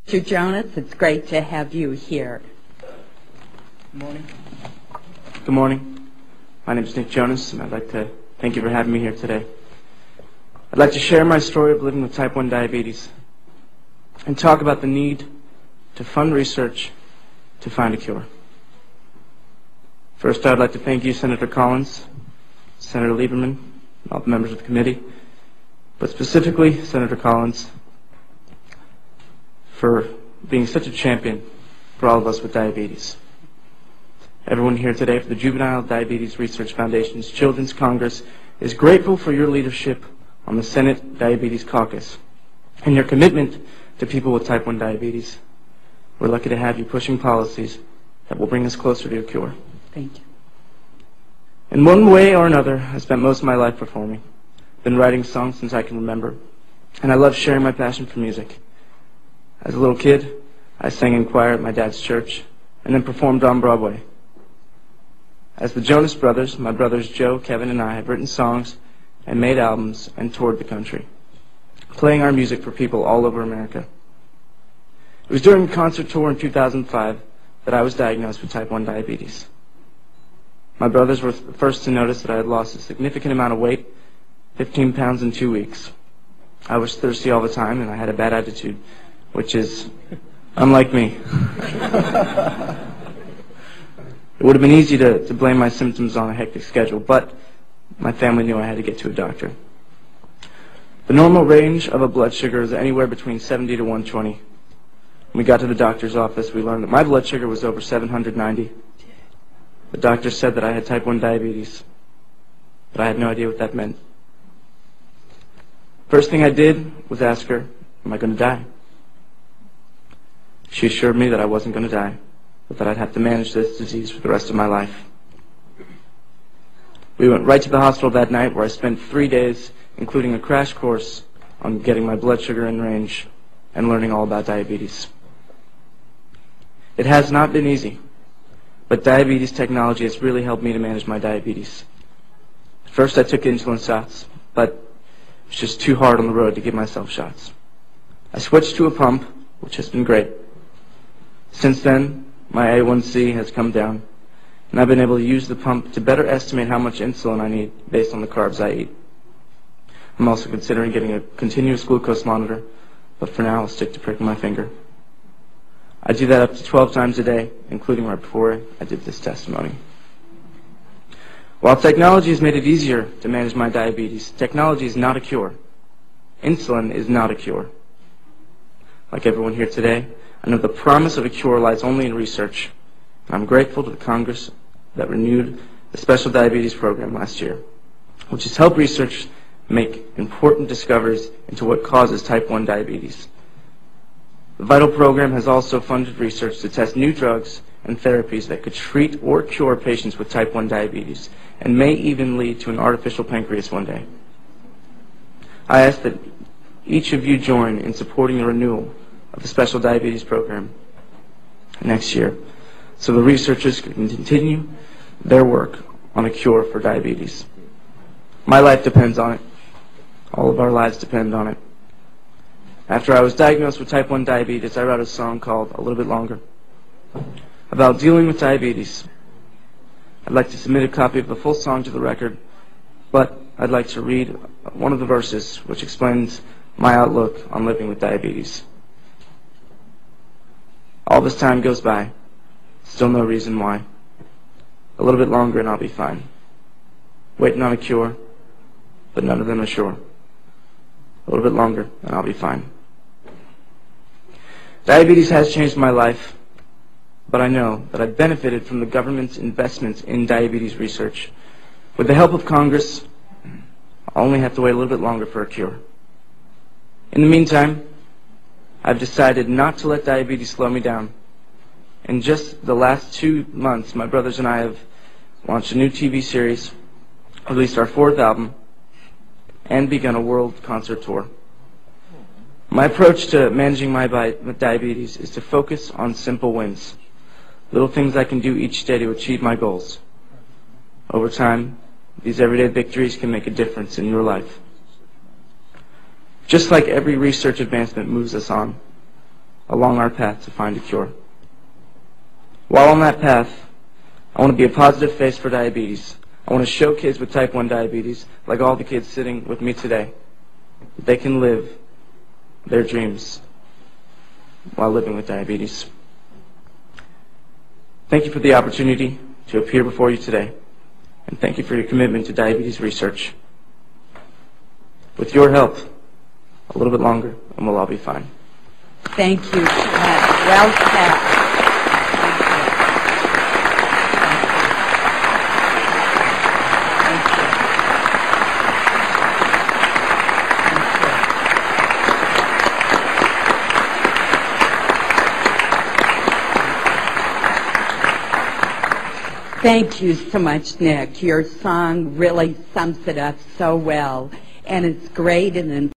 Mr. Jonas, it's great to have you here. Good morning. Good morning. My name is Nick Jonas, and I'd like to thank you for having me here today. I'd like to share my story of living with type 1 diabetes and talk about the need to fund research to find a cure. First, I'd like to thank you, Senator Collins, Senator Lieberman, and all the members of the committee, but specifically Senator Collins, for being such a champion for all of us with diabetes. Everyone here today for the Juvenile Diabetes Research Foundation's Children's Congress is grateful for your leadership on the Senate Diabetes Caucus and your commitment to people with type 1 diabetes. We're lucky to have you pushing policies that will bring us closer to a cure. Thank you. In one way or another, I spent most of my life performing. Been writing songs since I can remember, and I love sharing my passion for music. As a little kid, I sang in choir at my dad's church and then performed on Broadway. As the Jonas Brothers, my brothers Joe, Kevin, and I have written songs and made albums and toured the country, playing our music for people all over America. It was during a concert tour in 2005 that I was diagnosed with type 1 diabetes. My brothers were the first to notice that I had lost a significant amount of weight, 15 pounds in 2 weeks. I was thirsty all the time, and I had a bad attitude, which is unlike me. It would have been easy to blame my symptoms on a hectic schedule, but my family knew I had to get to a doctor. The normal range of a blood sugar is anywhere between 70 to 120. When we got to the doctor's office, we learned that my blood sugar was over 790. The doctor said that I had type 1 diabetes, but I had no idea what that meant. First thing I did was ask her, am I going to die? She assured me that I wasn't going to die, but that I'd have to manage this disease for the rest of my life. We went right to the hospital that night, where I spent 3 days, including a crash course on getting my blood sugar in range and learning all about diabetes. It has not been easy, but diabetes technology has really helped me to manage my diabetes. First, I took insulin shots, but it was just too hard on the road to give myself shots. I switched to a pump, which has been great. Since then, my A1C has come down, and I've been able to use the pump to better estimate how much insulin I need based on the carbs I eat. I'm also considering getting a continuous glucose monitor, but for now I'll stick to pricking my finger. I do that up to 12 times a day, including right before I did this testimony. While technology has made it easier to manage my diabetes, technology is not a cure. Insulin is not a cure. Like everyone here today, I know the promise of a cure lies only in research, and I'm grateful to the Congress that renewed the Special Diabetes Program last year, which has helped research make important discoveries into what causes type 1 diabetes. The VITAL program has also funded research to test new drugs and therapies that could treat or cure patients with type 1 diabetes, and may even lead to an artificial pancreas one day. I ask that each of you join in supporting the renewal of the Special Diabetes Program next year, so the researchers can continue their work on a cure for diabetes. My life depends on it. All of our lives depend on it. After I was diagnosed with type 1 diabetes, I wrote a song called A Little Bit Longer about dealing with diabetes. I'd like to submit a copy of the full song to the record, but I'd like to read one of the verses which explains my outlook on living with diabetes. All this time goes by, still no reason why. A little bit longer and I'll be fine. Waiting on a cure, but none of them are sure. A little bit longer and I'll be fine. Diabetes has changed my life, but I know that I've benefited from the government's investments in diabetes research. With the help of Congress, I'll only have to wait a little bit longer for a cure. In the meantime, I've decided not to let diabetes slow me down. In just the last 2 months, my brothers and I have launched a new TV series, released our 4th album, and begun a world concert tour. My approach to managing my diabetes is to focus on simple wins, little things I can do each day to achieve my goals. Over time, these everyday victories can make a difference in your life. Just like every research advancement moves us on, along our path to find a cure. While on that path, I want to be a positive face for diabetes. I want to show kids with type 1 diabetes, like all the kids sitting with me today, that they can live their dreams while living with diabetes. Thank you for the opportunity to appear before you today, and thank you for your commitment to diabetes research. With your help, a little bit longer, and we'll all be fine. Thank you. Well said. Thank you so much, Nick. Your song really sums it up so well, and it's great and